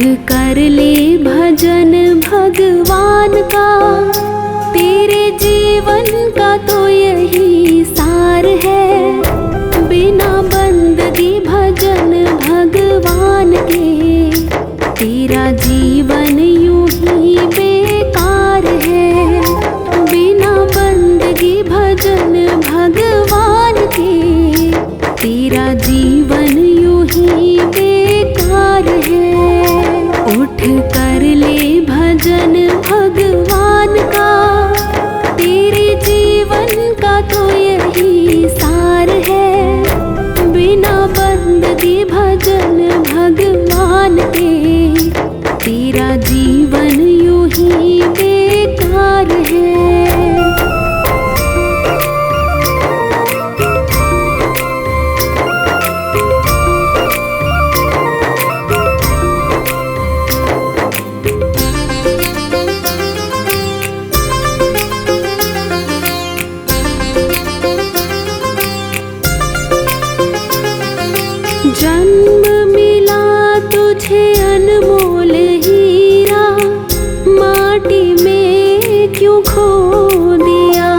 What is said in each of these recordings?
कर ले भजन भगवान का, तेरे जीवन का तो यही सार है। बिना बंदगी भजन भगवान के, तेरा जीवन यूं ही बेकार है। बिना बंदगी भजन भगवान के, तेरा जीवन यूं ही बेकार है। उठ कर ले भजन भगवान का, तेरे जीवन का तो यही सार है। बिना बंदगी भजन भगवान के, तेरा जीवन यूं ही बेकार है। जन्म मिला तुझे अनमोल हीरा, माटी में क्यों खो दिया।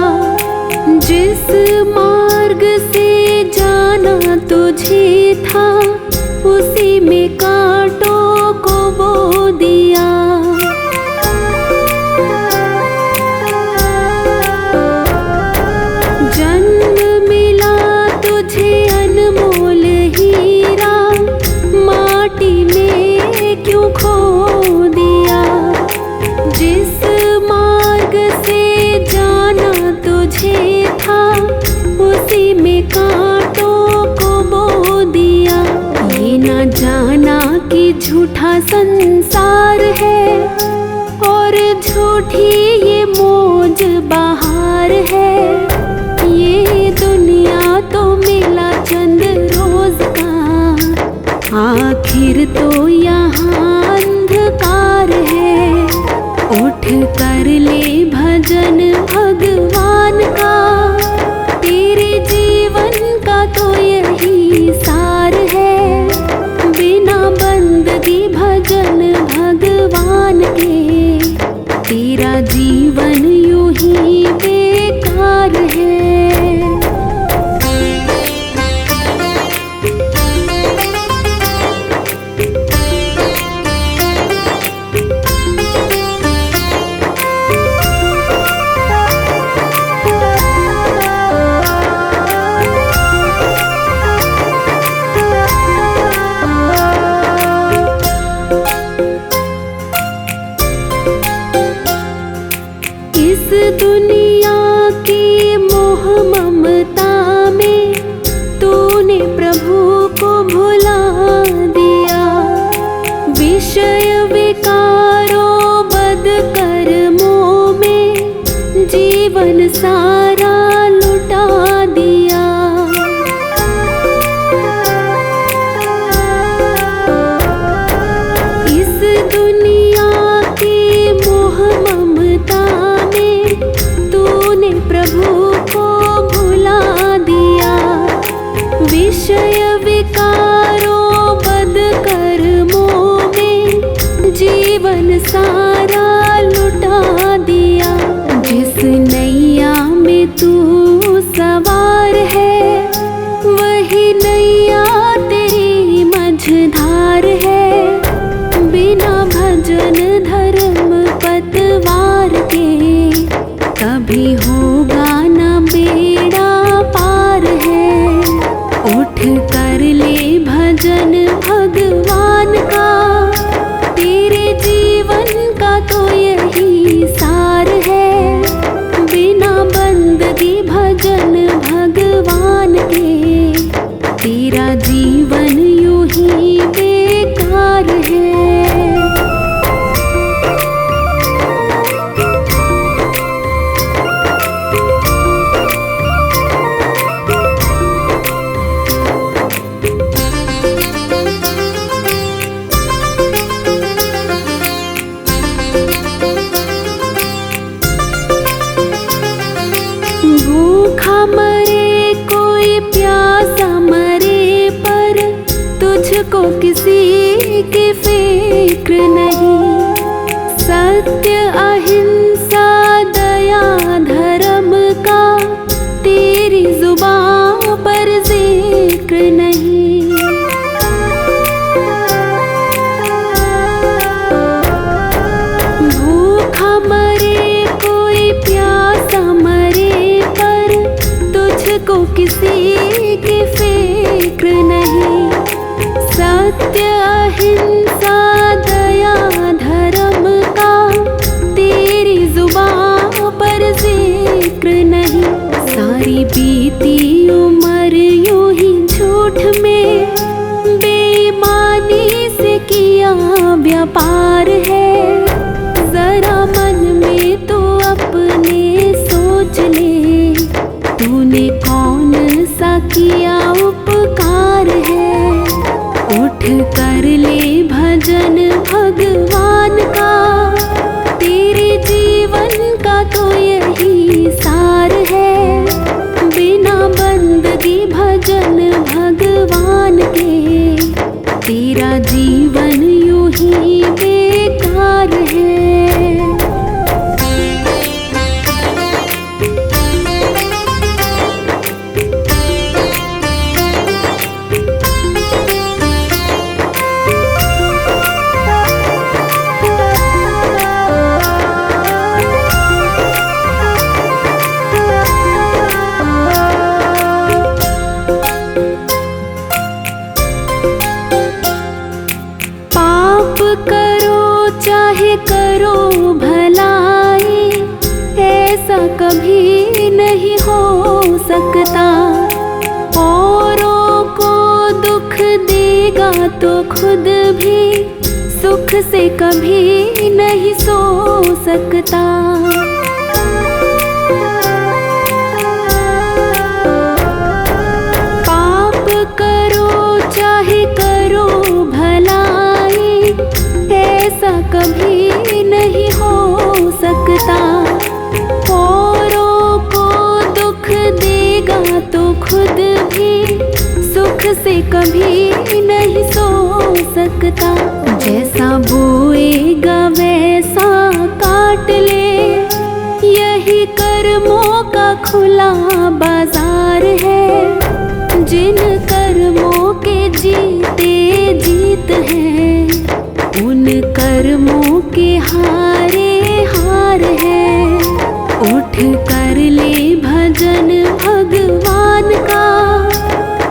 जिस मार्ग से जाना तुझे था, उसी में कांटों को बो दिया। जन्म मिला तुझे अनमोल हीरा, माटी में क्यों खो दिया। जिस मार्ग से जाना तुझे था, उसी में कांटों को बो दिया। ये न जाना कि झूठा संसार है, और झूठी ये मौज बहार है। ये दुनिया तो मिला चंद रोज का, आखिर तो यहाँ अंधकार है। उठ कर ले भजन भगवान का, तेरे जीवन का तो यही सार है। बिना बंदगी भजन भगवान के, तेरा जीवन यूं ही बेकार है। इस दुनिया की मोह ममता में, तूने प्रभु को भुला दिया। विषय विकारों बद कर्मों में, जीवन सारा लुटा दिया। इस दुनिया की मोह ममता में, तूने प्रभु को भुला दिया। विषय विकारों बद कर्मों में, जीवन सारा लुटा दिया। जिस नैया में तू सवार है, वही नैया तेरी मझधार है। बिना भजन धर्म पतवार के, कभी होगा न बेड़ा पार है। उठ कर ले भजन भगवान का, तेरे जीवन का तो यही सार है। बिना बंदगी भजन भगवान के, तेरा जीवन यूं ही बेकार है। को किसी की फिक्र नहीं। सत्य अहिंसा दया धर्म का तेरी जुबां पर जिक्र नहीं। भूखा मरे कोई प्यासा मरे पर तुझको किसी की फिक्र नहीं। सत्य अहिंसा दया धर्म का तेरी जुबां पर जिक्र नहीं। सारी बीती उम्र यूं ही झूठ में बेईमानी से किया व्यापार है। जरा मन में तो अपने सोच ले, तूने कौन सा किया उपकार है। उठ कर ले भजन भगवान का, तेरे जीवन का तो यही सार है। बिना बंदगी भजन भगवान के, तेरा जीवन यूं ही बेकार है। करो चाहे करो भलाई, ऐसा कभी नहीं हो सकता। औरों को दुख देगा तो खुद भी सुख से कभी नहीं सो सकता। पाप करो चाहे करो भलाई, ऐसा कभी नहीं हो सकता। औरों को दुख देगा तो खुद भी सुख से कभी नहीं सो सकता। जैसा बोएगा वैसा काट ले, यही कर्मों का खुला बाजार है। जिन कर्मों के जीते जीत हैं, उन कर्मों के हारे हार है। उठ कर ले भजन भगवान का,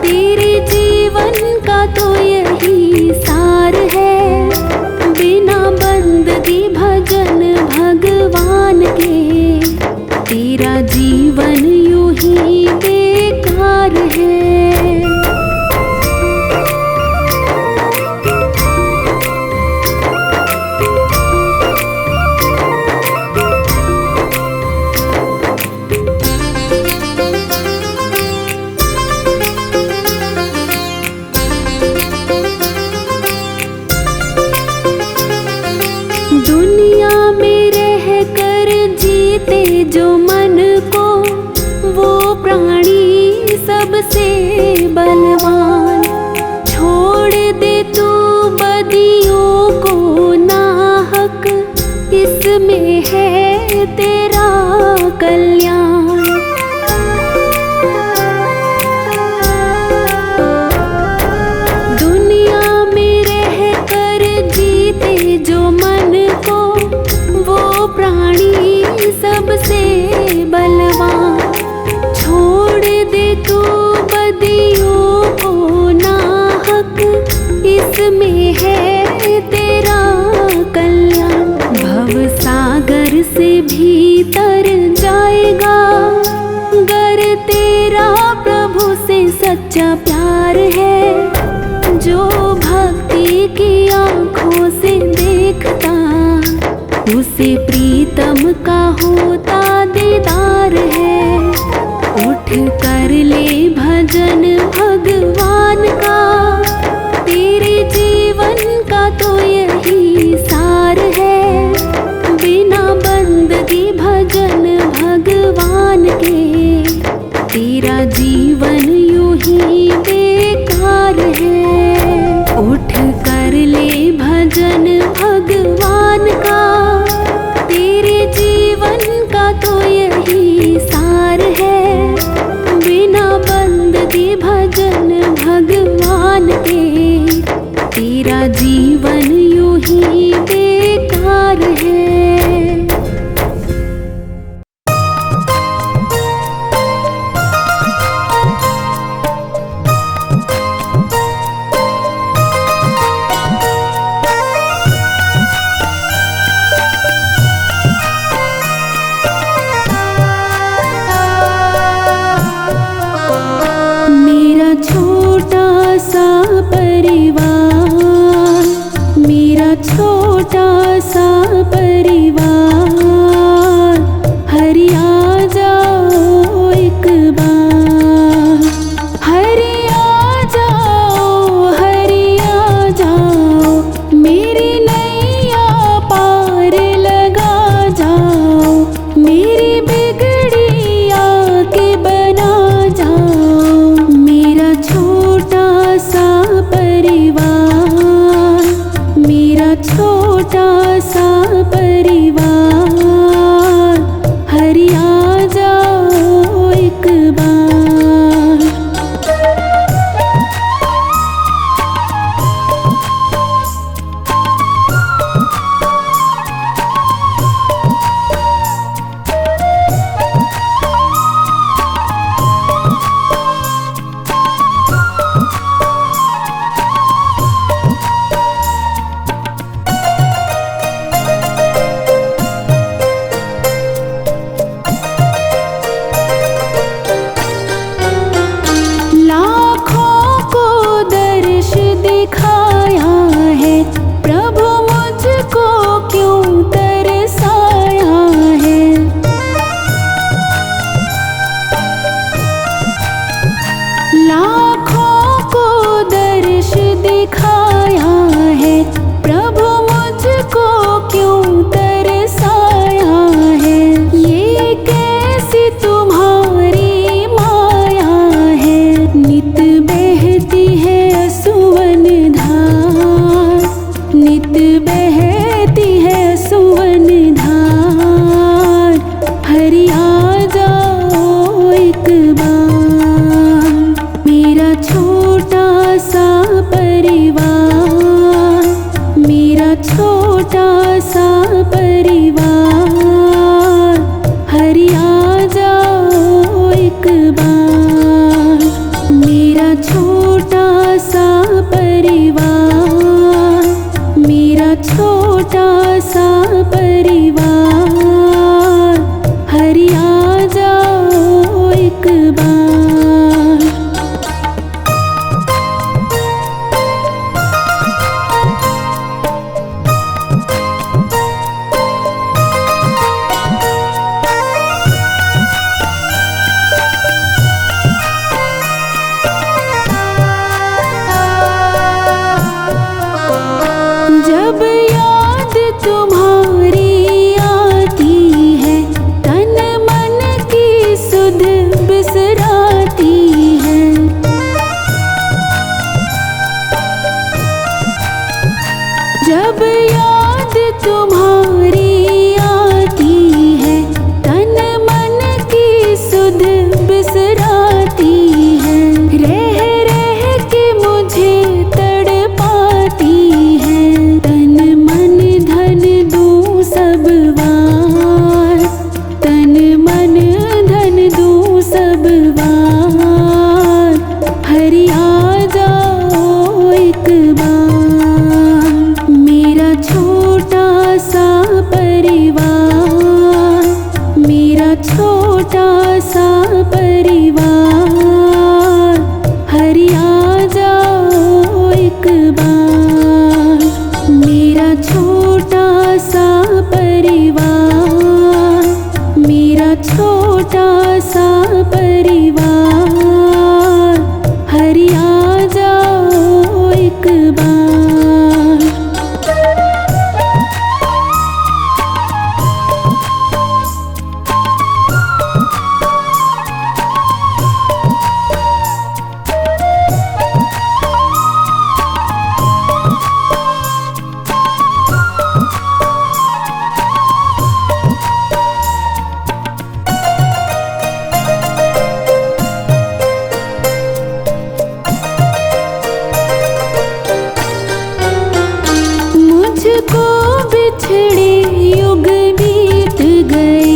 तेरे जीवन का तो यही सार है। बिना बंदगी भजन भगवान के, तेरा जीवन यूं ही बेकार है। दुनिया में रह कर जीते जो मन को, वो प्राणी सबसे बलवान। छोड़ दे तू बदियों को नाहक, इसमें है तेरा कल्याण। दुनिया में रह कर जीते जो मन को, वो प्राणी सबसे बलवान। छोड़ दे तू बदियों को नाहक, इसमें है तेरा कल्याण। भव सागर से भीतर जाएगा, गर तेरा प्रभु से सच्चा प्यार है। जो भक्ति की आँखों से देखता, उसे प्रीतम का होता दीदार है। उठ कर ले भजन भगवान का, तेरे जीवन का तो यही सार है। बिना बंदगी भजन भगवान के, तेरा जीवन यूं ही बेकार है। उठ कर ले जाओ एक बार। मेरा छोटा सा परिवार, मेरा छोटा सा परिवार, हरि आ जाओ एक बार। मेरा छोटा सा परिवार, मेरा छोटा सा परिवार, हरि आ जाओ एक बार। जब याद तुम्हारी आती है, तन मन की सुध बिसराती है। जब याद तुम्हारी आती है, तन मन की सुध बिसराती है। रह रह के मुझे तड़पाती है। तन मन धन दूं सब वार, तन मन धन दूं सब वार, हरि आ जाओ एक बार। मेरा छोटा सा परिवार, मेरा छोटा सा परिवार, हरि आ जाओ एक बार। मेरा छोटा सा परिवार, मेरा छोटा सा परिवार, हरि आ जाओ एक बार। मुझको बिछड़े युग बीत गए,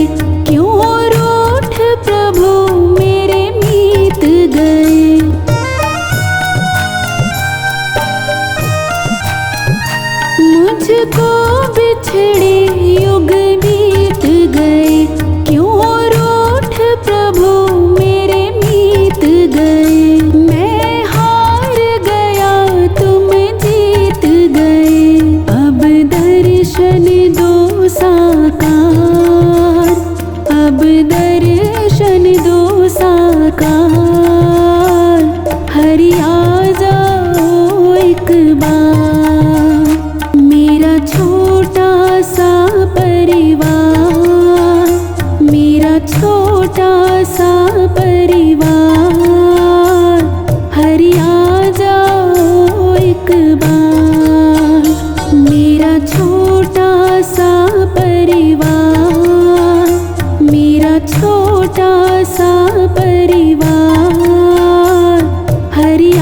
क्यों रूठ प्रभु मेरे मीत गए। मुझको बिछड़े युग बीत गए, क्यों रूठ प्रभु मेरे मीत गए। मैं हार गया तुम जीत गए, अब दर्शन दो साकार, अब दर्शन दो साकार, हरि आ जाओ एक बार। मेरा छोटा सा परिवार, मेरा छोटा सा परिवार, हरि आ जाओ एक बार। मेरा छोटा सा परिवार, मेरा छोटा सा परिवार, हरि आ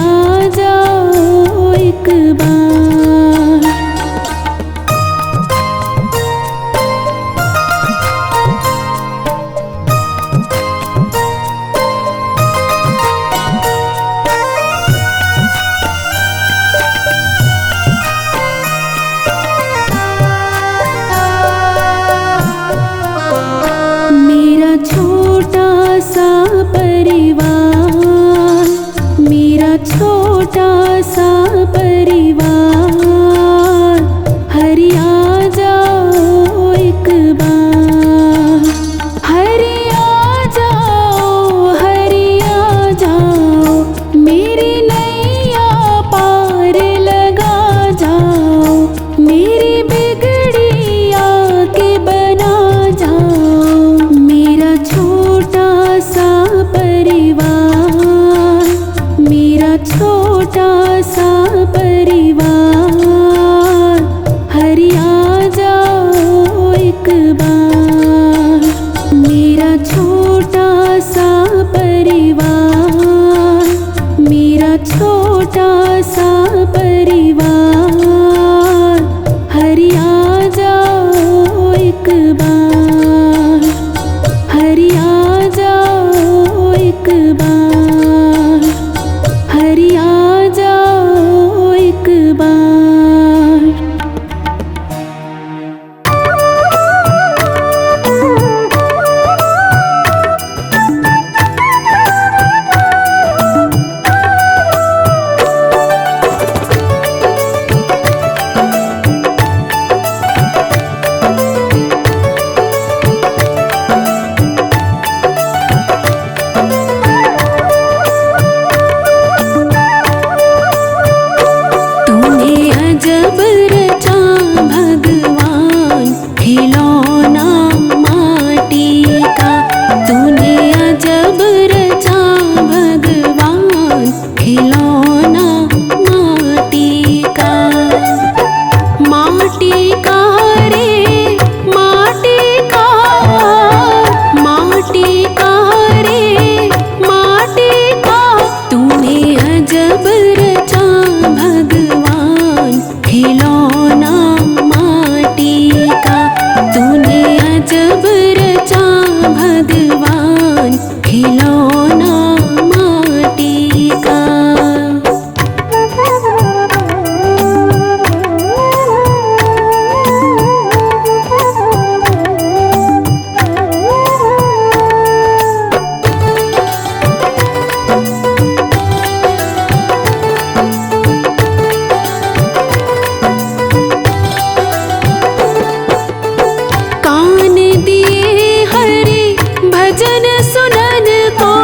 जाओ एक बार। मेरा छोटा सा परिवार, मेरा छोटा सा परिवार, हरि आ जाओ एक बार। हरि आ जाओ, हरि आ जाओ, मेरी नैया पार लगा जाओ। मेरी बिगड़ी आके बना जाओ। मेरा छोटा भजन सुनन को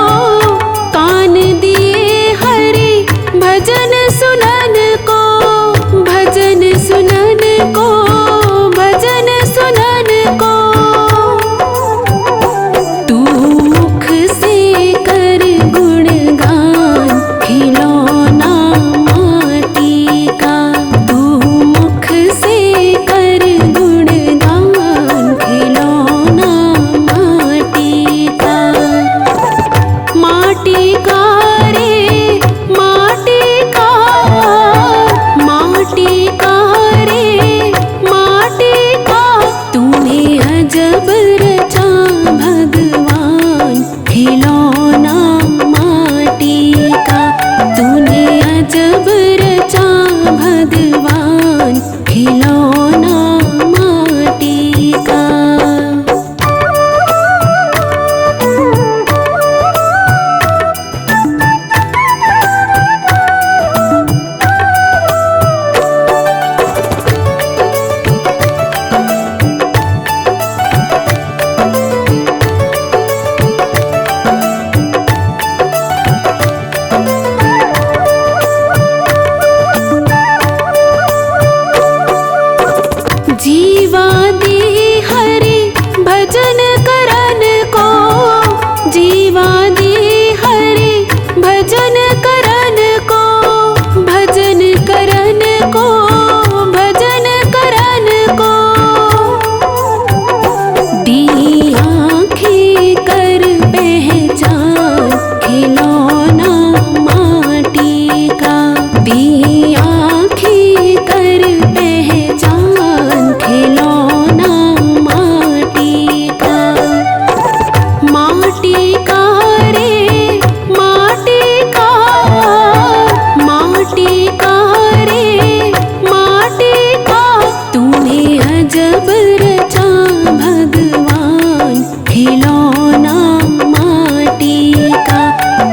कान दिए हरि, भजन सुनन को, भजन सुनन को, भजन सुनन को। तू मुख से कर गुणगान, खिलौना माटी का। तू मुख से कर गुणगान, खिलौना माटी का। माटी का रे माटी का, माटी का रे माटी का। तूने अजब रचा भगवान, खिलौना माटी का। तूने अजब रचा भगवान, खिलौना माटी का। जीवा दे हरि, भजन करन को। जीवा दे हरि, भजन करन को, भजन करन को, भजन करन को। दी आँखें कर पहचान, खिलौना माटी का। दी आँखें कर पहचान, खिलौना माटी का। माटी का रे माटी का, माटी का रे माटी का। तूने अजब रचा भगवान, खिलौना माटी का।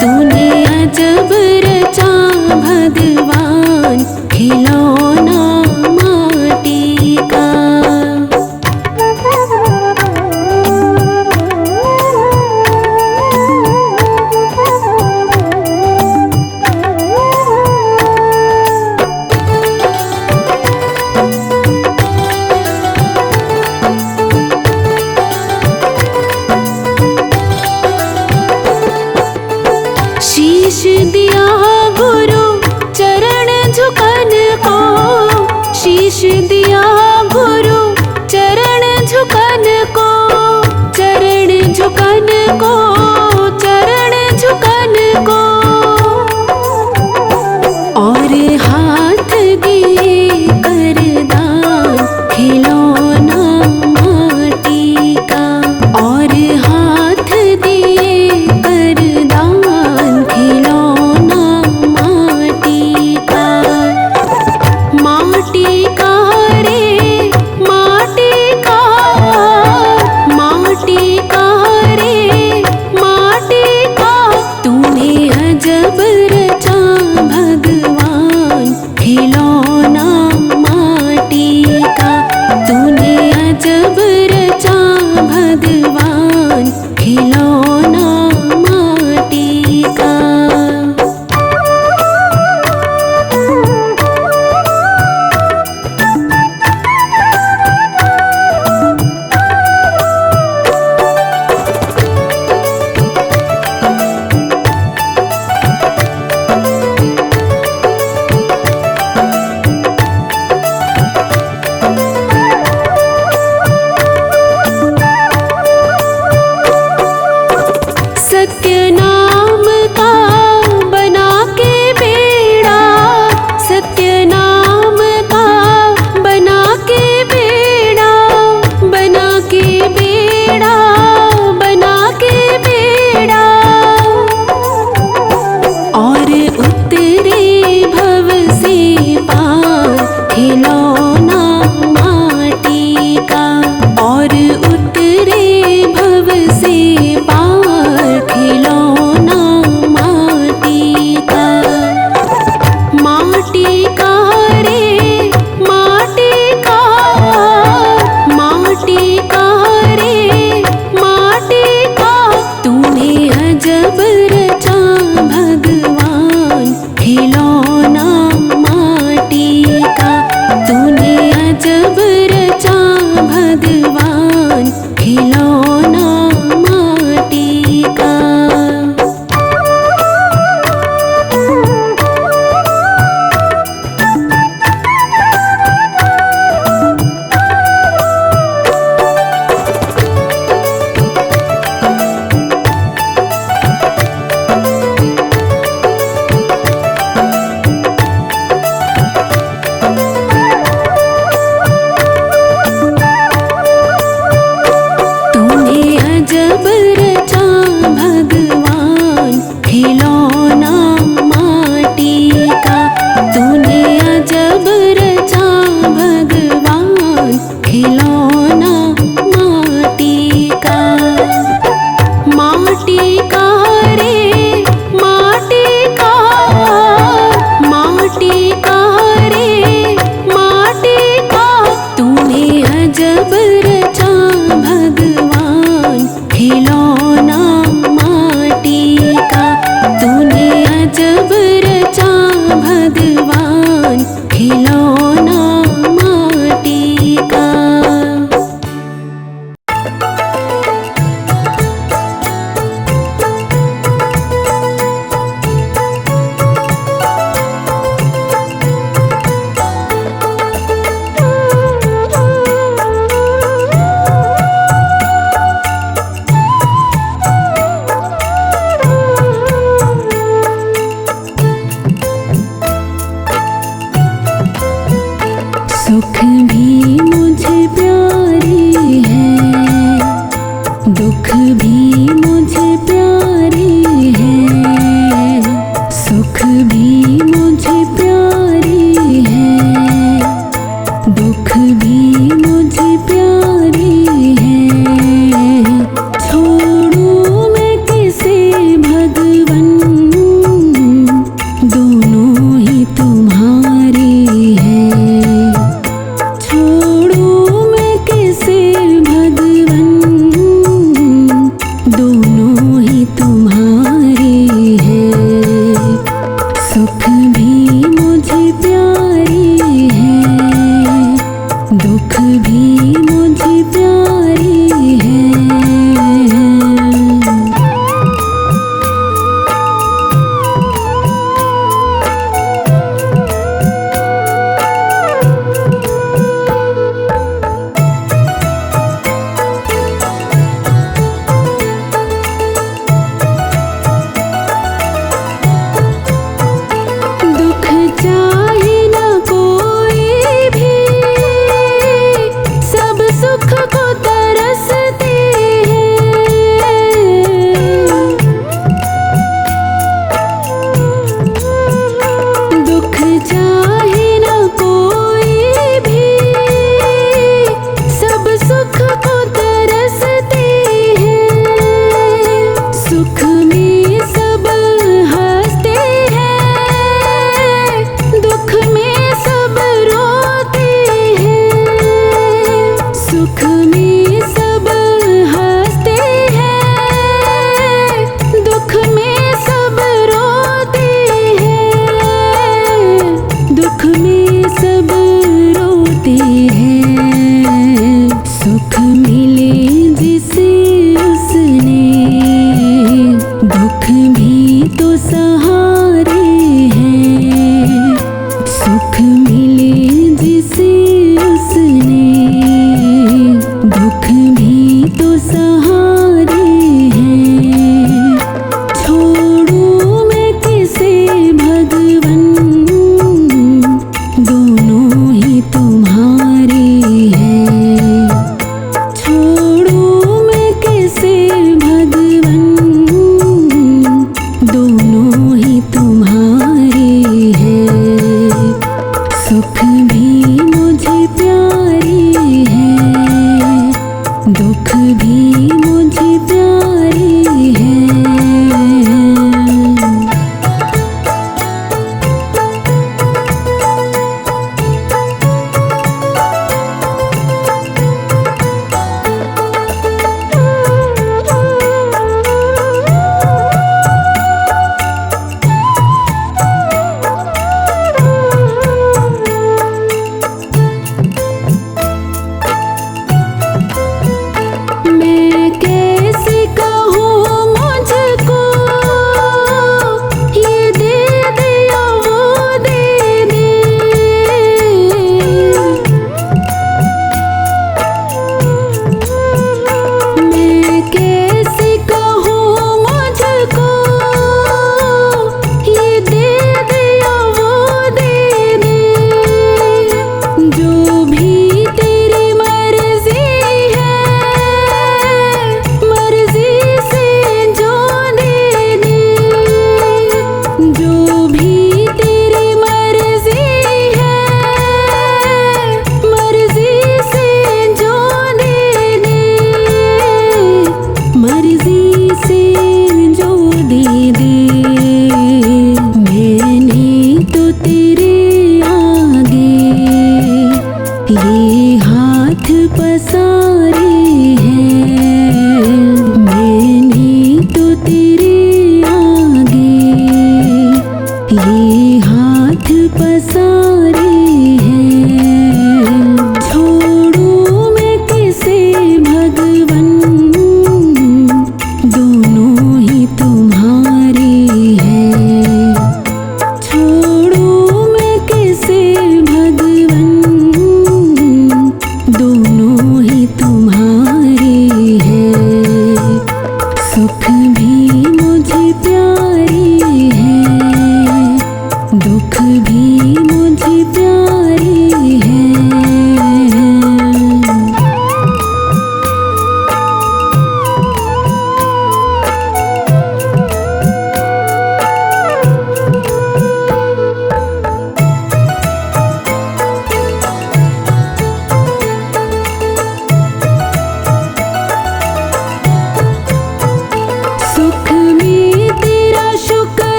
तूने अजब रचा भगवान, खिलौना माटी का। शीश दिया गुरु चरण झुकन को। शीश दिया गुरु चरण झुकन को, चरण झुकन को, चरण झुकन को। और हाथ दिए कर दान, खिलौना माटी का। और हाथ दिए कर दान, खिलौना माटी का। माटी का रे माटी का, माटी का रे माटी का। तूने अजब रचा भगवान, खिलौना माटी का। तूने अजब रचा भगवान, खिलौना माटी का। माटी का रे माटी का, माटी का रे माटी का, तूने अजब रचा भगवान खिलौना माटी का, तूने अजब रचा भगवान खिलौना माटी का।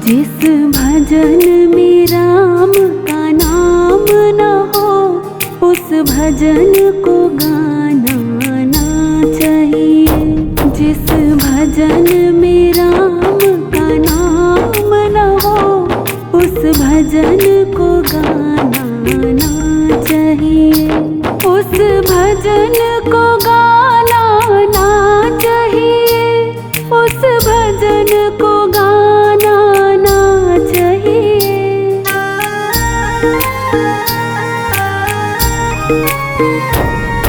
जिस भजन में राम का नाम न हो, उस भजन को गाना ना चाहिए। जिस भजन में राम का नाम न हो, उस भजन को गाना ना चाहिए। उस भजन को गाना ना चाहिए। उस भजन को गाना ना चाहिए।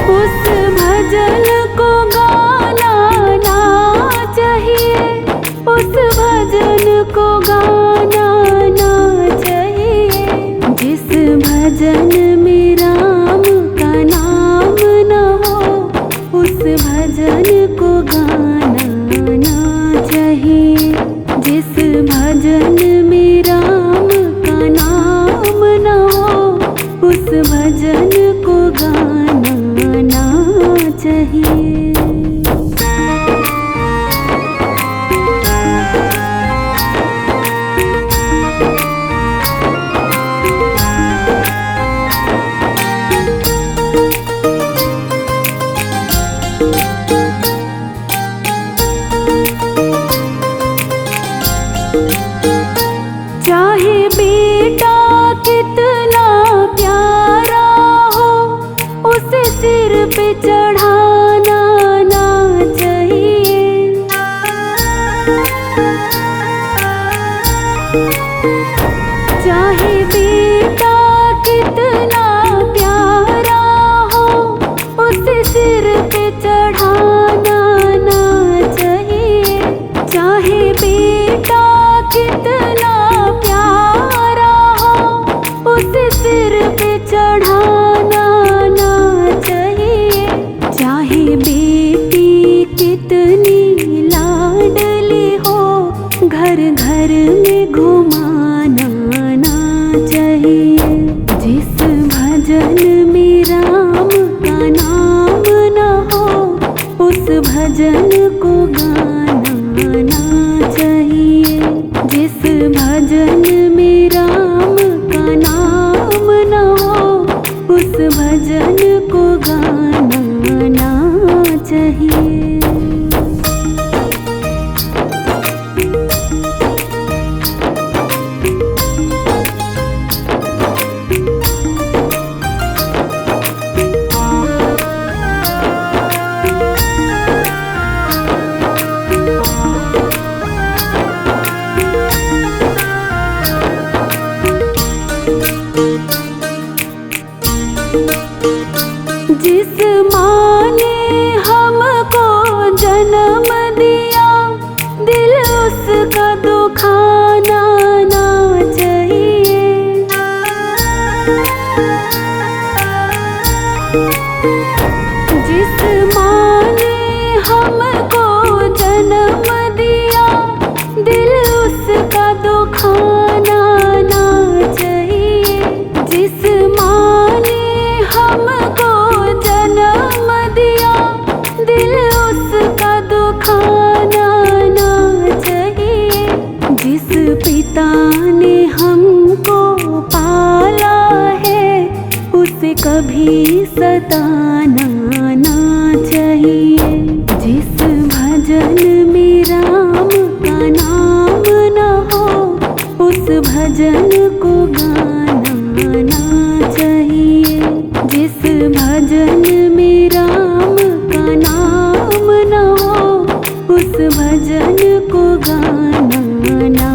उस भजन को गाना ना चाहिए। उस भजन को गाना ना चाहिए। जिस भजन में राम का नाम न हो, उस भजन को गाना ना चाहिए। जिस भजन में राम का नाम न हो, उस भजन को गाना ना चाहिए। चाहे बेटा कितना प्यारा हो, उसे सिर पे चढ़ाना ना चाहिए। चाहे बेटा कितना प्यारा हो, उसे सिर पे चढ़ाना ना चाहिए। चाहे बेटा कितना प्यारा हो, उसे सिर पे चढ़ाना ना चाहिए। चाहे बेटी कितनी लाडली हो, घर घर में घुमाना ना चाहिए। जिस भजन में राम का नाम न हो, उस भजन को गाना ना चाहिए। जिस भजन में राम का नाम न हो, उस भजन को गाना ना चाहिए। जिस माँ ने हमको जन्म दिया, दिल उसका दुखाना ना चाहिए। जिस माँ ने हमको जन्म दिया, दिल उसका दुखाना ना चाहिए। जिस माँ ने हमको जन्म दिया, दिल उसका दुखाना ना चाहिए। जिस पिता ने हमको पाला है, उसे कभी सताना ना चाहिए। जिस भजन में राम का नाम न हो, उस भजन को गाना ना चाहिए। जिस भजन में राम का नाम न हो, उस भजन को गाना ना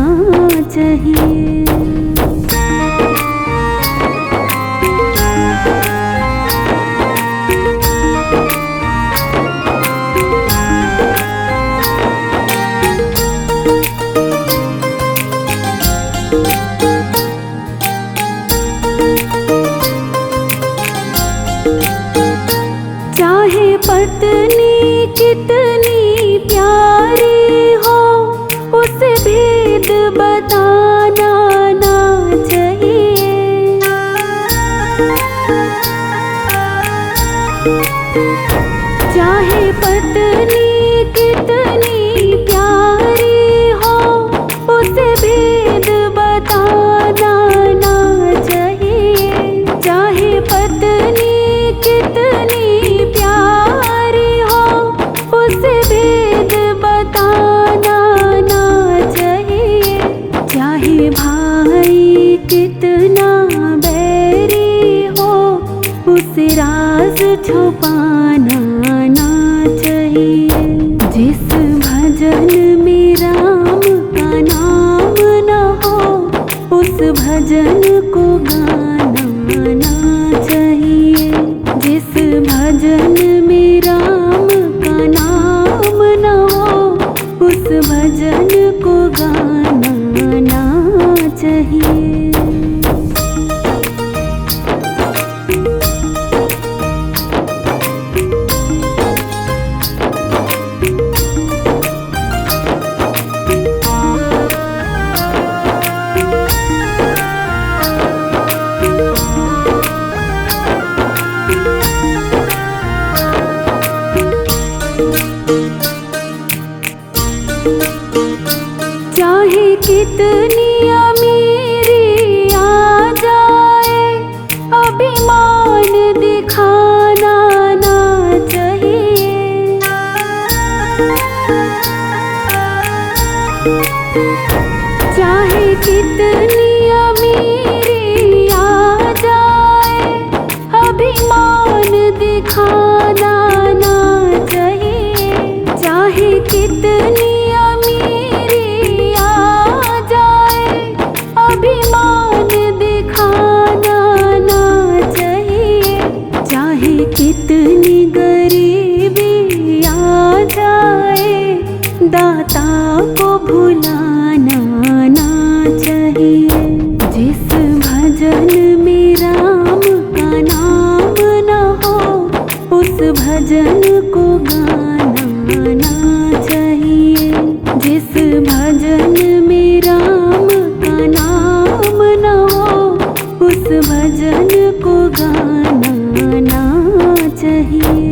चाहिए। छुपाना ना चाहिए। जिस भजन में राम का नाम न हो उस भजन को गाना ना चाहिए। जिस भजन में राम का नाम न हो उस भजन को गाना ना चाहिए। चाहे कितनी अमीरी आ जाए अभिमान दिखाना ना चाहिए। चाहे कितनी अमीरी आ जाए अभिमान दिखाना ना चाहिए। चाहे कितनी अभिमान दिखाना ना चाहिए। चाहे कितनी गरीबी आ जाए दाता को भुलाना ना चाहिए। जिस भजन में राम का नाम न हो उस भजन को गाना ना चाहिए। जिस भजन में राम का नाम न हो उस भजन को गाना ना चाहिए।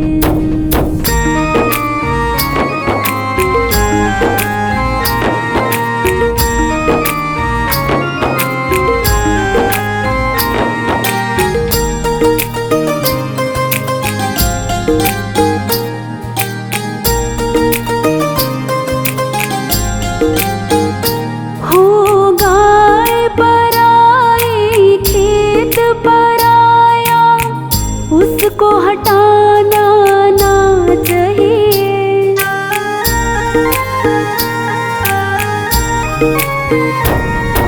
उसको हटाना ना चाहिए।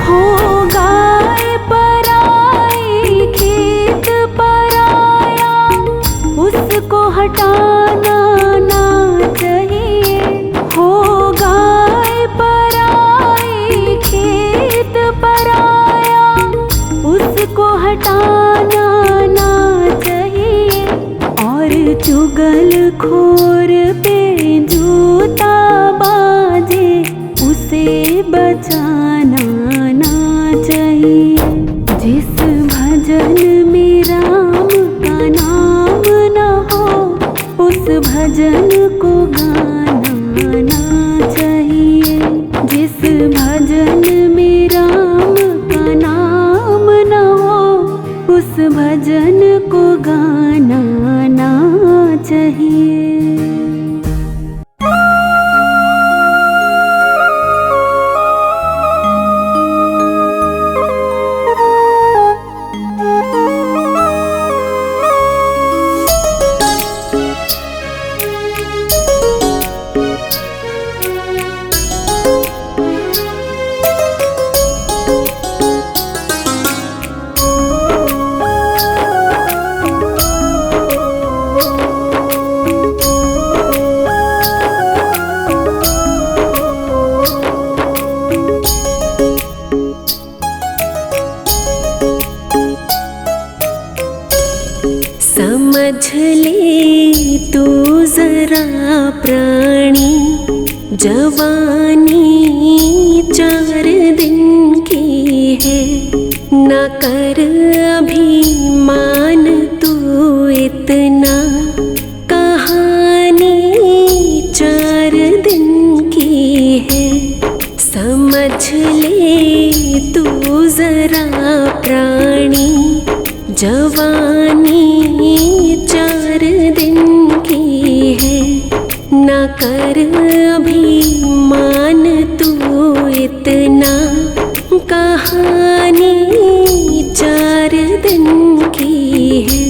हो गाय पराई खेत पराया उसको हटाना ना चाहिए। हो गाय पराई खेत पराया उसको हटाना ना चाहिए। और चुगल खोर पे जूता बाजे उसे बचाना ना चाहिए। जिस भजन में राम का नाम न हो उस भजन को गाना ना चाहिए। जिस भजन में राम का नाम न हो उस भजन को गाना ना चाहिए। समझ ले तू जरा प्राणी जवानी 4 दिन की है। न कर अभिमान तू इतना कहानी 4 दिन की है। समझ ले तू जरा प्राणी जवानी 4 दिन की है। न कर अभिमान तू इतना कहानी 4 दिन की है।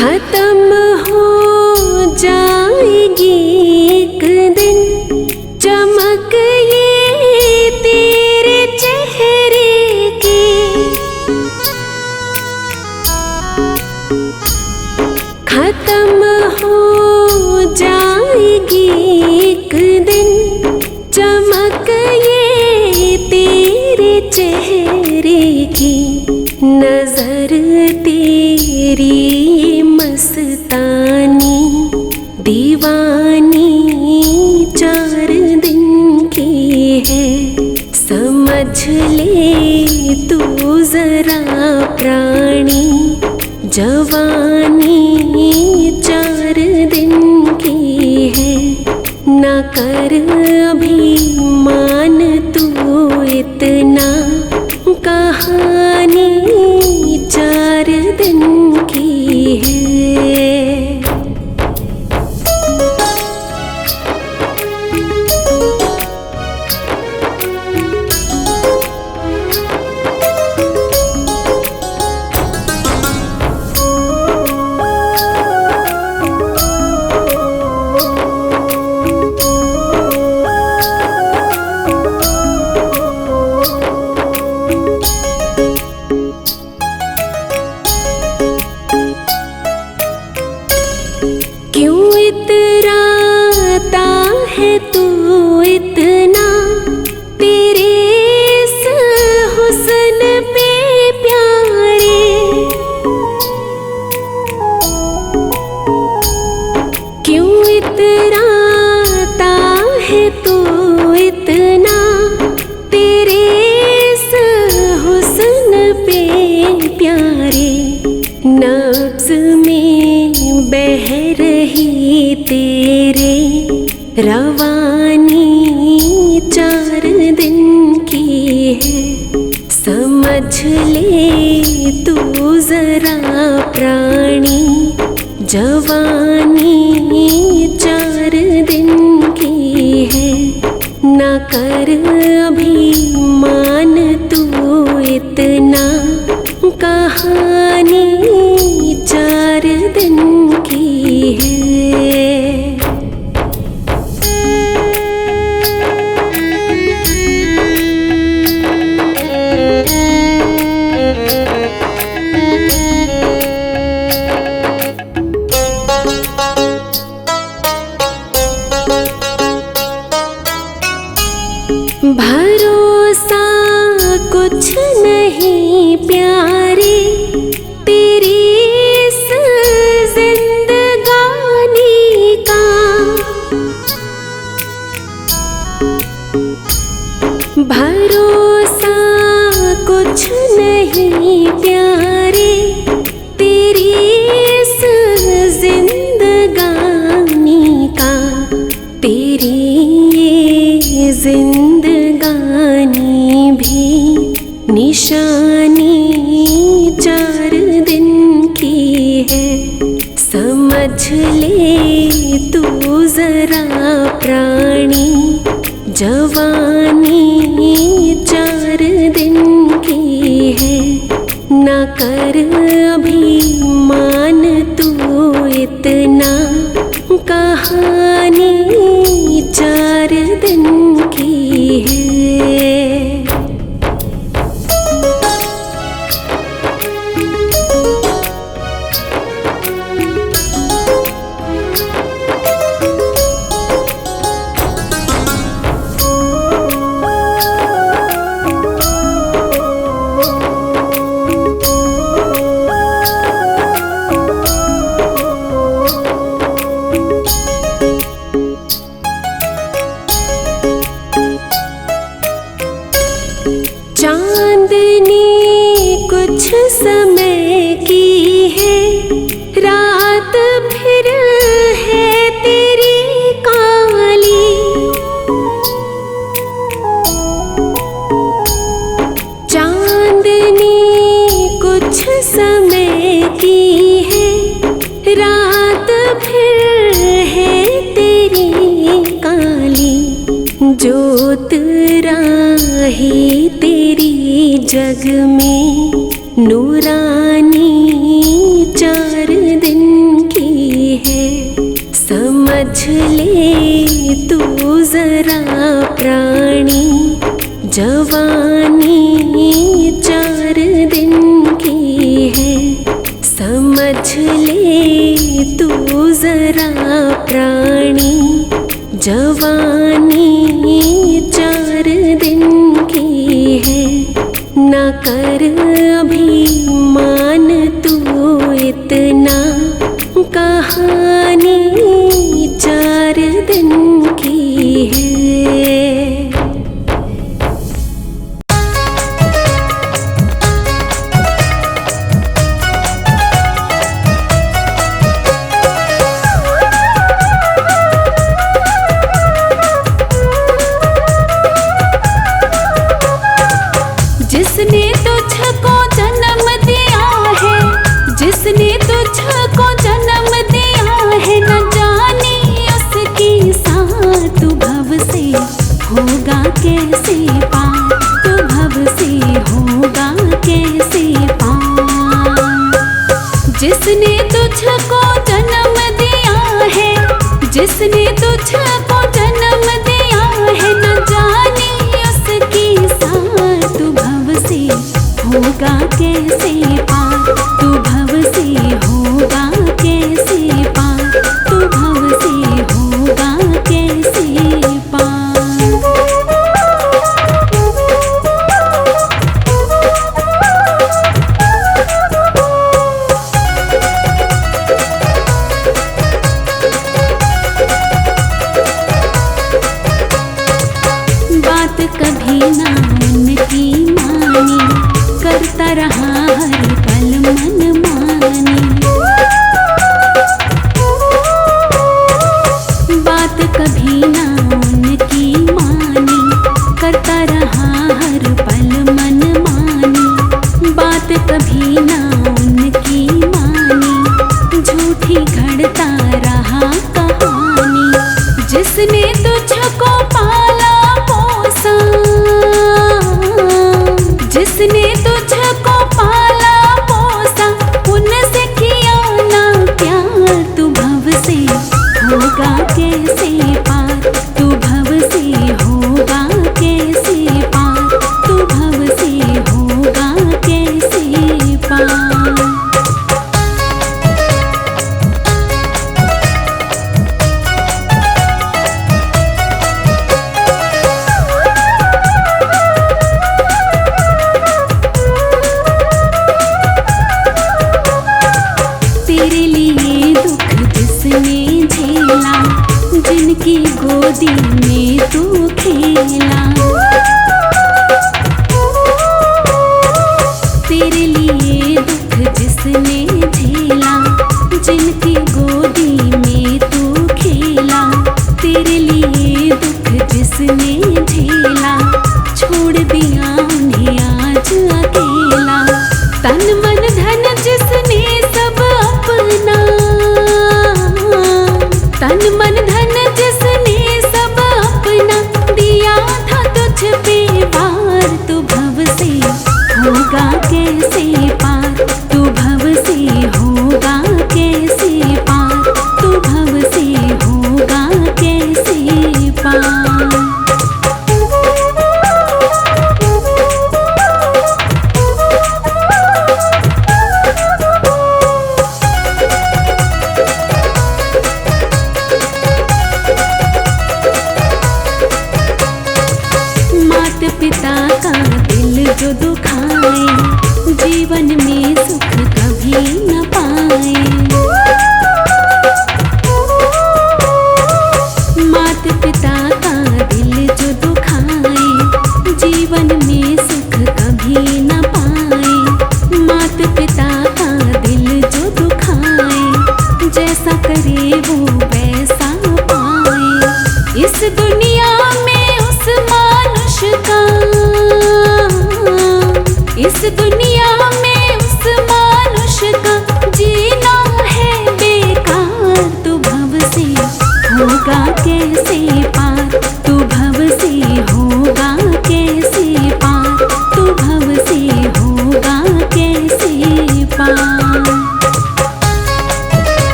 खत्म हो जाएगी एक दिन चमक ये तेरे चेहरे की। खत्म हो जाएगी एक दिन चमक ये तेरे चेहरे की। नजर तेरी मस्तानी दीवानी 4 दिन की है। समझ ले तू जरा प्राणी जवानी 4 दिन की है। ना कर अभिमान तू इतना कहानी 4 दिन की है। क्यों इतराता है तू इतना तेरे इस हुस्न पे प्यारे। क्यों इतराता है तू इतना तेरे इस हुस्न पे प्यारे। नब्ज़ में बह रही तेरे रवानी 4 दिन की है। समझ ले तू जरा प्राणी जवानी 4 दिन की है। ना कर अभिमान तू इतना कहानी 4 दिन की है। भरोसा कुछ नहीं प्यारे तेरी इस जिंदगानी का। भरोसा कुछ नहीं प्यारे तेरी इस जिंदगानी का। तेरी ये जिंदगानी भी निशानी 4 दिन की है। समझ ले तू जरा प्राणी जवानी 4 दिन की है। ना कर अभिमान तू इतना कहानी 4 दिन की है। समय की है रात फिर है तेरी काली। चांदनी कुछ समय की है रात फिर है तेरी काली। जोत राही तेरी जग में नूरानी 4 दिन समझ ले तू जरा प्राणी, जवानी 4 दिन की है। समझ ले तू जरा प्राणी, जवानी 4 दिन की है। ना कर अभिमान तू इतना, कहानी 4 दिन की है। जिसने तुझको जन्म दिया है, जिसने तुझको जन्म दिया है, न जाने उसकी साथ तू भव से होगा कैसे पार, तू भव से होगा कैसे पार। जिसने तुझको जन्म दिया है, जिसने तुझको जन्म दिया है, न जाने उसकी साथ तू भव से होगा कैसे पार, तू भव से होगा कैसे पार, तू भव से होगा कैसे पार। बात कभी ना उनकी मानी, करता रहा हर पल मन मानी। बात कभी ना उनकी मानी, करता रहा हर पल मन मानी। बात कभी ना उनकी मानी, झूठी घड़ता रहा कहानी। जिसने तुझको पाला पोसा, जिसने तुझको पाला पोसा, उनसे किया ना प्यार, तू भव से होगा कैसे पार, तू भव से होगा कैसे पार, तू भव से होगा कैसे पार। तेरे लिए दुख जिसने झेला, जिनकी गोदी में तू खेला। तेरे लिए दुख जिसने झेला, जिनकी गोदी में तू खेला। तेरे लिए दुख जिसने झेला, छोड़ दिया उन्हें आज अकेला। तन मन धन जिसने सब अपना, तन मन धन जिसने सब अपना दिया था तुझ पे वार, तू भव से होगा कैसे पार, तू भव से होगा कैसे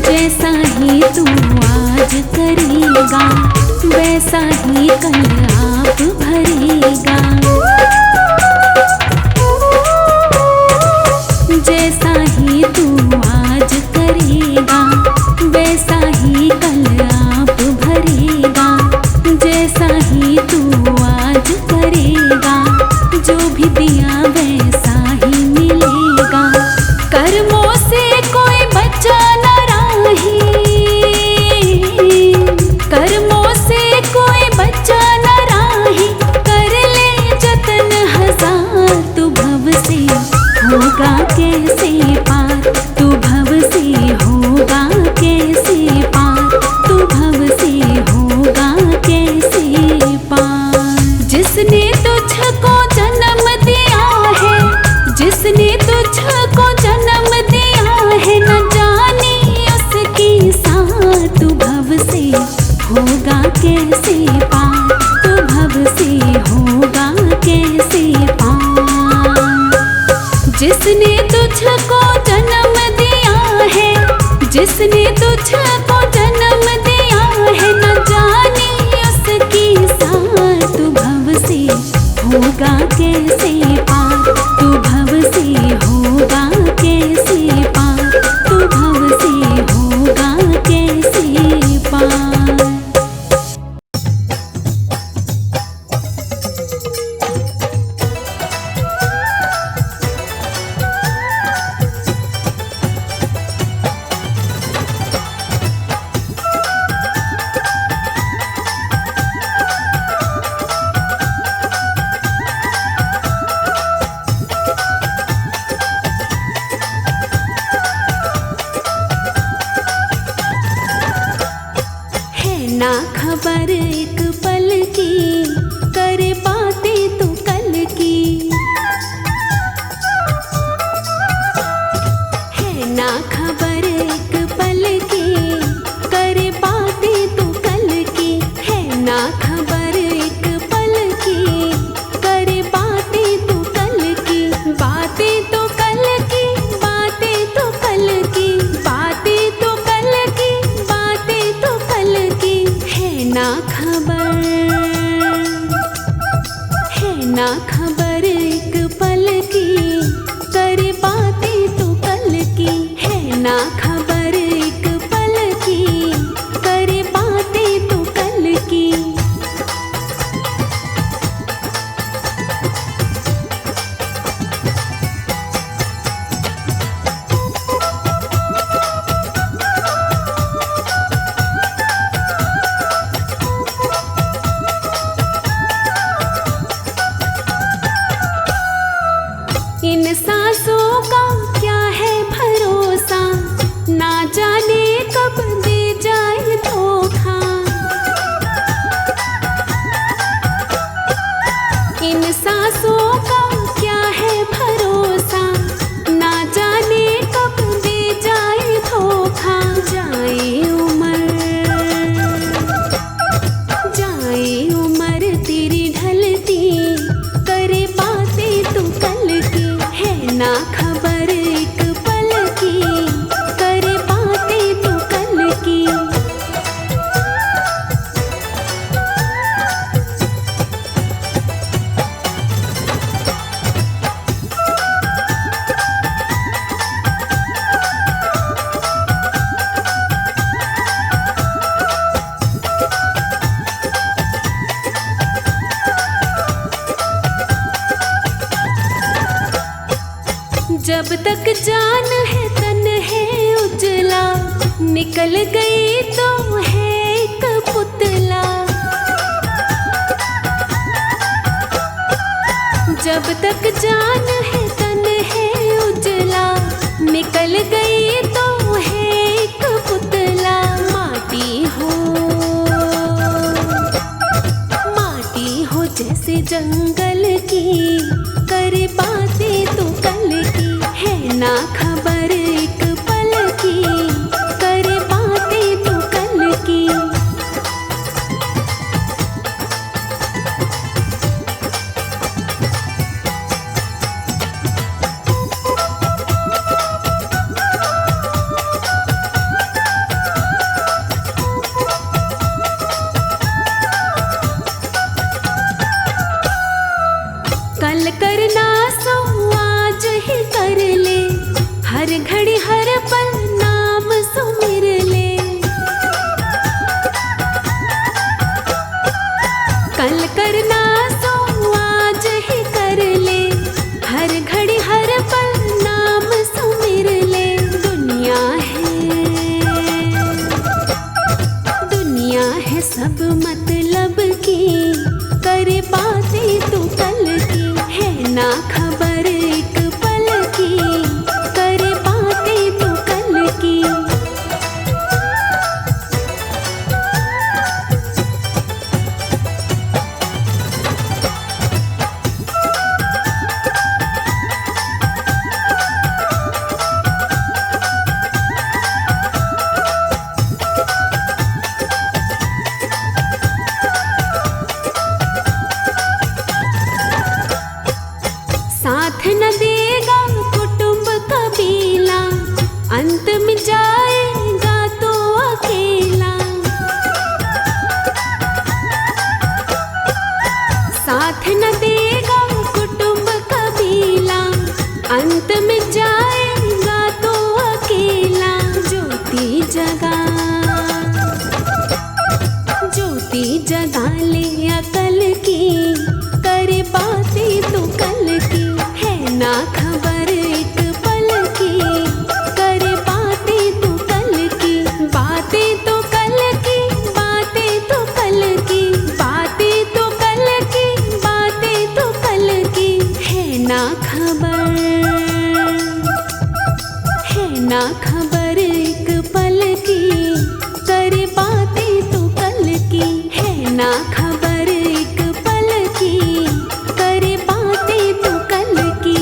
जैसा ही तू आज करेगा वैसा ही कल आप भरेगा। जैसा ही तू आज करेगा वैसा ही कल आप भरेगा। जैसा ही तू आज करेगा जो भी दिया वैसा ही मिलेगा। कर्मों से कोई बचा न राही, कर्मों से कोई बचा न राही। कर ले जतन हजार तू भव से होगा कैसे पार। तू भव से होगा कैसे पार। तू भव से होगा कैसे पार। जिसने तुझको जन्म दिया है, जिसने तुझको जन्म दिया है, न जाने उसकी साथ। तू भव से होगा कैसे पार। तू भव से होगा कैसे पार। जिसने तुझको जन्म दिया है, जिसने तुझको जन्म दिया है, न जाने उसकी साथ। तू भव से होगा कैसे पार। तू भव से होगा कैसे पार। तू भव से होगा कैसे पार। ना खबर एक पल की करे बातें तो कल की। है ना खबर एक पल की करे बातें तो कल की। है ना खबर एक पल की करे बातें तो कल की। बातें तो कल की, बातें तो कल की, बातें तो कल की, बातें तो कल की। है ना खबर, है ना खबर एक पल की करे बातें तो कल की। है ना खबर एक पल की करे बातें तो कल की। इन सांसों का क्या है भरोसा, ना जाने कब दे जाए धोखा। इन सांसों का क्या है भरोसा, ना जाने कब दे जाए धोखा। जाए उम्र तेरी ढलती करे बातें तू कल की। है ना खबर एक पल की करे बातें तू कल की। जब तक जान है तन है उजला, निकल गई तो है एक पुतला। जब तक जान है तन है उजला, निकल गई तो है एक पुतला। माटी हो जैसे जंगल की करे बातें तो कल की। है ना खबर एक पल की करे बातें तो कल की। ज्योति जगा ले अकल की, करे बातें तो कल की, है ना खबर एक पल की, करे बातें तो कल की, बातें तो कल की, बातें तो कल की, बातें तो कल की, बातें तो कल की, है ना खबर एक पल की, करे बातें तो कल की, है ना खबर एक पल की, करे बातें तो कल की।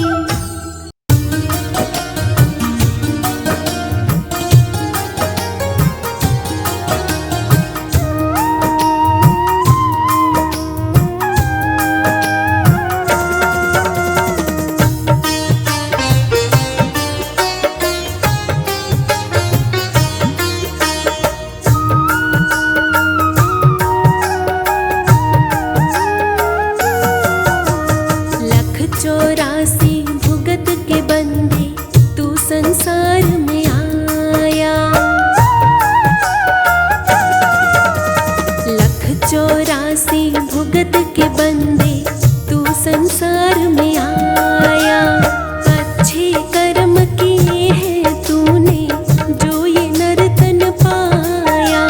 चौरासी भुगत के बंदे तू संसार में आया, लख चौरासी भुगत के बंदे तू संसार में आया। अच्छे कर्म किए हैं तूने जो ये नर्तन पाया,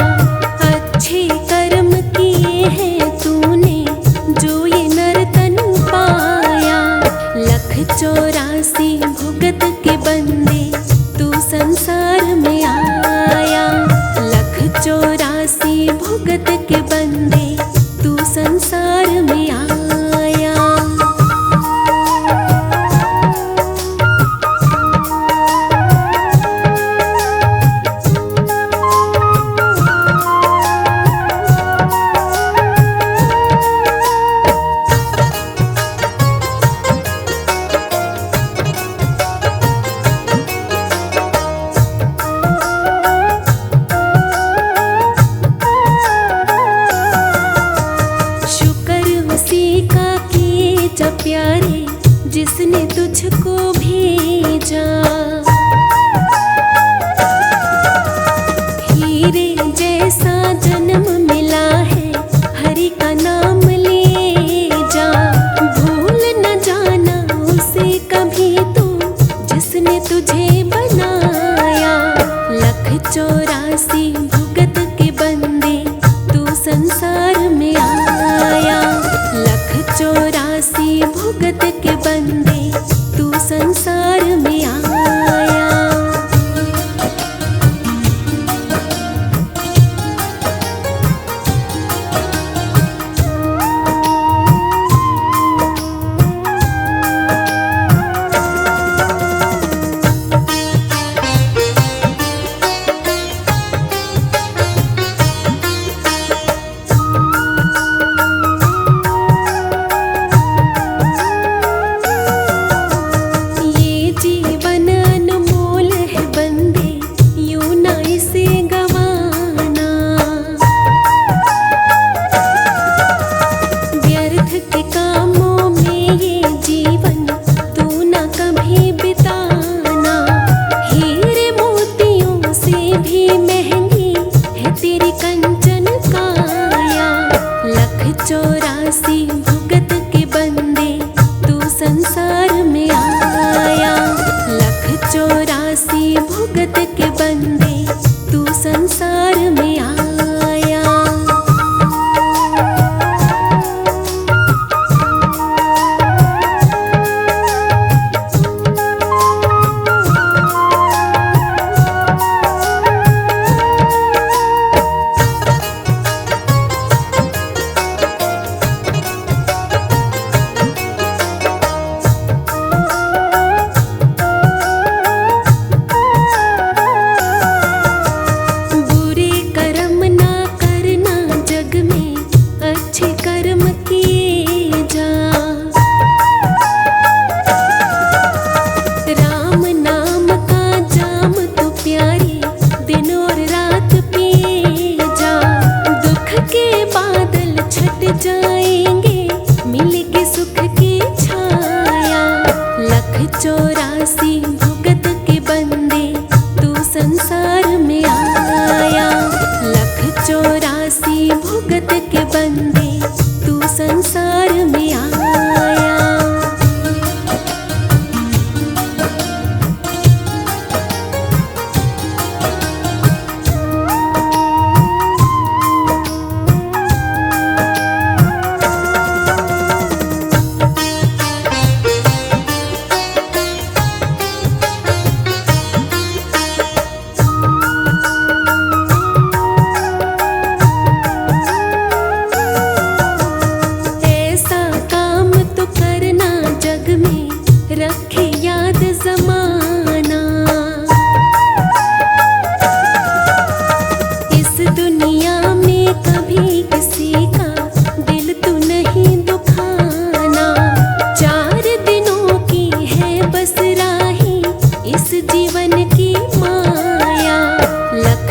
अच्छे कर्म किए हैं तूने जो ये नर्तन पाया। लख चौरासी भुगत के बंदे तू संसार में आया, लख चौरासी भुगत के बंदे तू संसार में आया। प्यारे जिसने तुझको भेजा, हीरे जैसा जन्म मिला है हरि का नाम ले जा। भूल न जाना उसे कभी तू जिसने तुझे बनाया। लख चौरासी भुगत के बंदे तू संसार में आया, लख चौरासी भुगत के बंदे तू संसार में आया।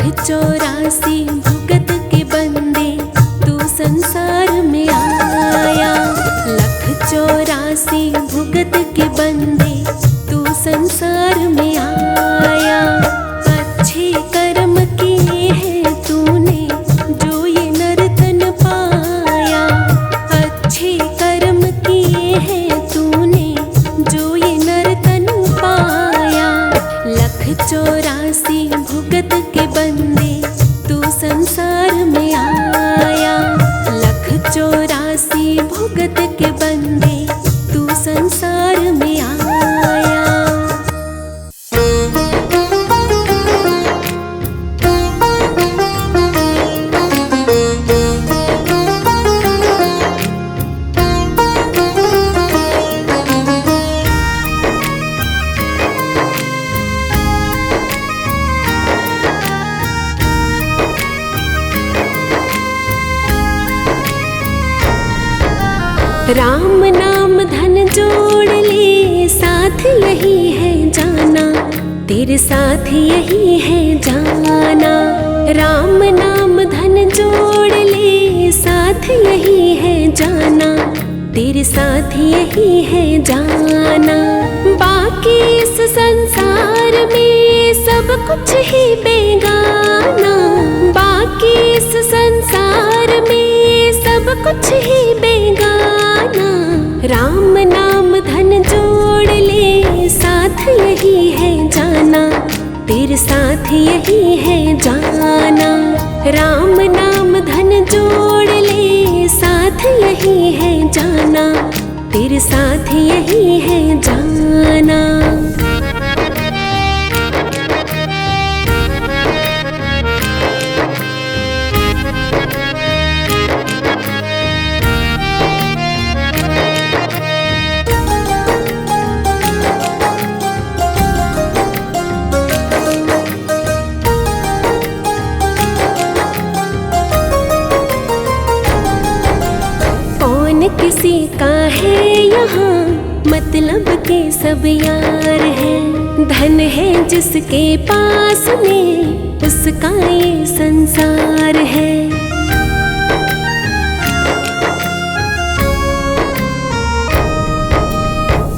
चौरासी भुगत के बंदे तू संसार में आया। लख चौरासी भुगत के बंदे तू संसार में आया। अच्छे कर्म किए हैं तूने जो ये नर्तन पाया। अच्छे कर्म किए हैं तूने जो ये नर्तन पाया। लख चौरासी भुगत के बंदे तू संसार में आया। लख चौरासी भुगत के बंदे तू संसार में आया। राम नाम धन जोड़ ले, साथ यही है जाना, तेरे साथ यही है जाना। राम नाम धन जोड़ ले, साथ यही है जाना, तेरे साथ यही है जाना। बाकी इस संसार में सब कुछ ही बेगाना। बाकी इस संसार में सब कुछ ही बेगाना। राम नाम धन जोड़ ले, साथ यही है जाना, तेरे साथ यही है जाना। राम नाम धन जोड़ ले, साथ यही है जाना, तेरे साथ यही है जाना। किसी का है यहाँ मतलब के सब यार हैं। धन है जिसके पास में उसका ये संसार है।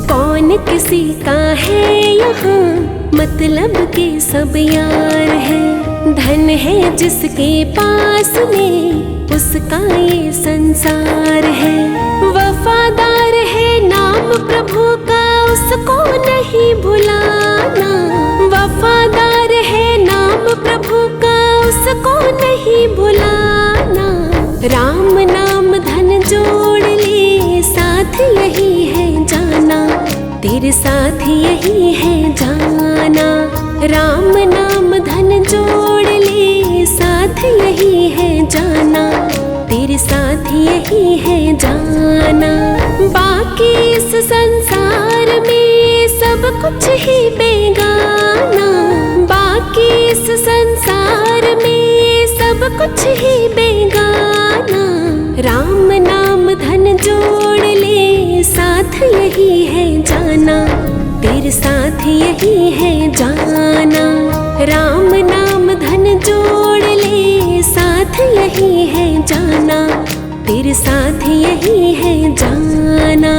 कौन किसी का है यहाँ मतलब के सब यार हैं। धन है जिसके पास में उसका ये संसार है। वफादार है नाम प्रभु का उसको नहीं भुलाना। वफादार है नाम प्रभु का उसको नहीं भुलाना। राम नाम धन जोड़ ले, साथ यही है जाना, तेरे साथ यही है जाना। राम नाम धन जोड़ ले, साथ यही है जाना, तेरे साथ यही है जाना। बाकी इस संसार में सब कुछ ही बेगाना। बाकी इस संसार में सब कुछ ही बेगाना। राम नाम धन जोड़ ले, साथ यही है जाना, तेरे साथ यही है जाना। राम नाम धन जोड़ ले, साथ यही है जाना, तेरे साथ यही है जाना।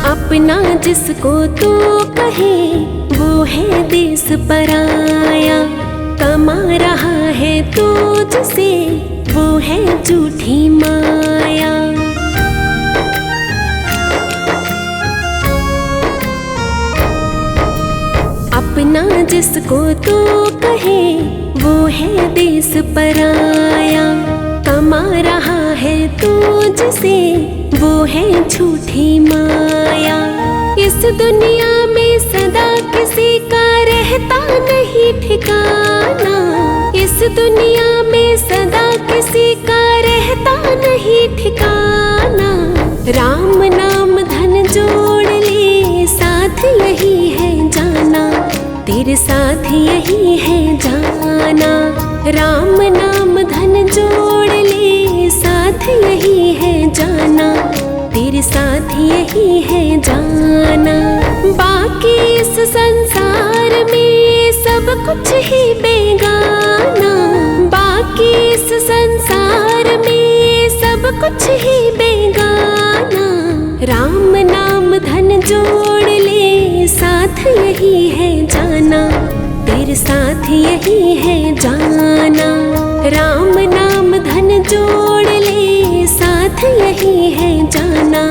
अपना जिसको तू कहे वो है देश पराया। कमा रहा है तू जिसे वो है झूठी माया। अपना जिसको तू कहे वो है देश पराया। कमा रहा है तू जिसे वो है झूठी माया। इस दुनिया में सदा किसी का रहता नहीं ठिकाना। इस दुनिया में सदा किसी का रहता नहीं ठिकाना। यही है जाना। राम नाम धन जोड़ ले, साथ यही है जाना, तेरे साथ यही है जाना। बाकी इस संसार में सब कुछ ही बेगाना, बाकी इस संसार में सब कुछ ही बेगाना। राम नाम धन जोड़ ले, साथ यही है जाना, तेरे साथ यही है जाना। राम नाम धन जोड़ ले, साथ यही है जाना,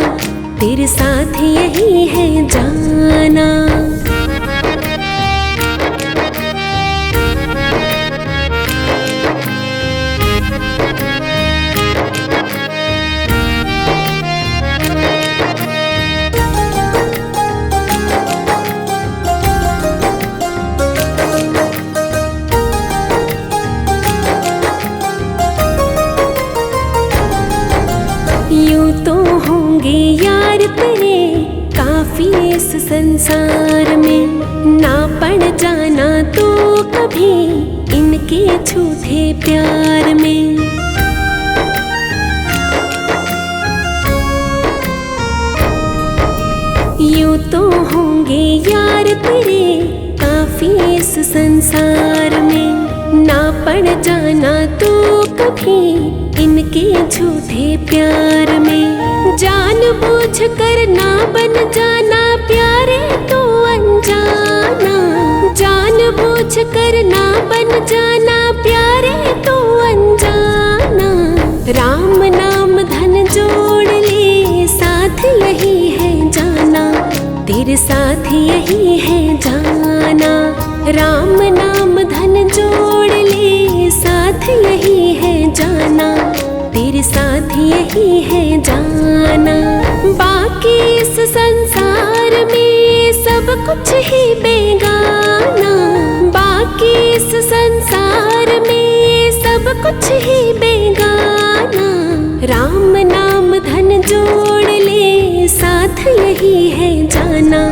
तेरे साथ यही है जाना। यूं तो होंगे यार तेरे काफी इस संसार में, ना पड़ जाना तो कभी इनके झूठे प्यार में। यूं तो होंगे यार तेरे काफी इस संसार में, ना पड़ जाना तो कभी इनके झूठे प्यार में। जानबूझ कर ना बन जाना प्यारे तो अनजाना, जानबूझ कर ना बन जाना प्यारे तो अनजाना। राम नाम धन जोड़ ले, साथ यही है जाना, तेरे साथ यही है जाना। राम नाम धन जोड़ ले, साथ यही है जाना, तेरे साथ यही है जाना। बाकी इस संसार में सब कुछ ही बेगाना, बाकी इस संसार में सब कुछ ही बेगाना। राम नाम धन जोड़ ले, साथ यही है जाना,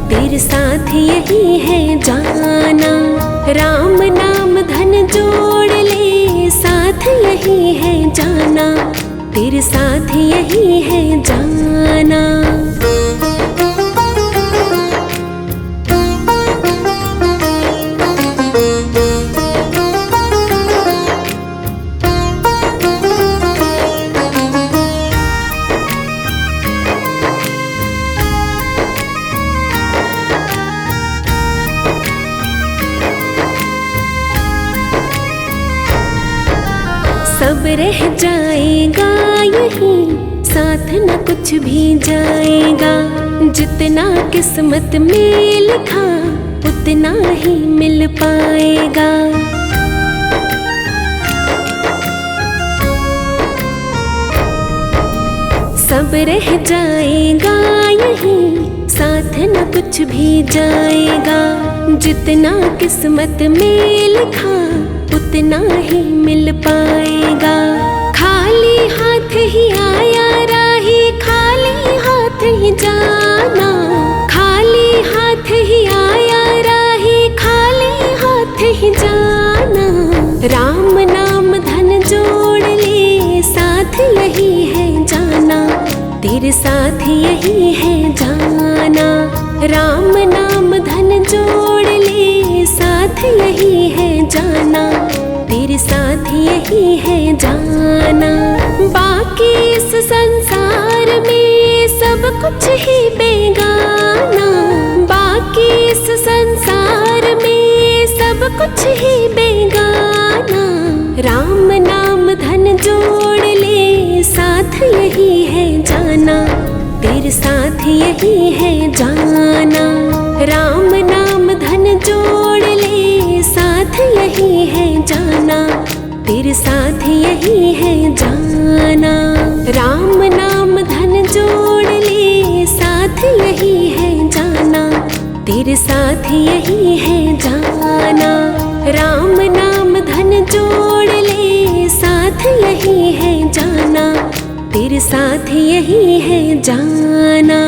तेरे साथ यही है जाना। राम नाम धन जोड़ ले, साथ यही है जाना, तेरे साथ यही है जाना। सब रह जाएगा यही, साथ न कुछ भी जाएगा। जितना किस्मत में लिखा उतना ही मिल पाएगा। सब रह जाएगा यही, साथ न कुछ भी जाएगा। जितना किस्मत में लिखा उतना ही मिल पाएगा। खाली हाथ ही आया राही, खाली हाथ ही जाना, खाली हाथ ही आया राही, खाली हाथ ही जाना। राम नाम धन जोड़ ले, साथ यही है जाना, तेरे साथ यही है जाना। राम नाम धन जोड़ ले, साथ यही है जाना, तेरे साथ यही है जाना। बाकी इस संसार में सब कुछ ही बेगाना, बाकी इस संसार में सब कुछ ही बेगाना। राम नाम धन जोड़ ले, साथ यही है जाना, तेरे साथ यही है जाना। राम नाम धन जोड़ ले, साथ यही है जाना, तेरे साथ यही है जाना। राम नाम धन जोड़ ले, साथ यही है जाना, तेरे साथ यही है जाना। राम नाम धन जोड़ ले, साथ यही है जाना, तेरे साथ यही है जाना।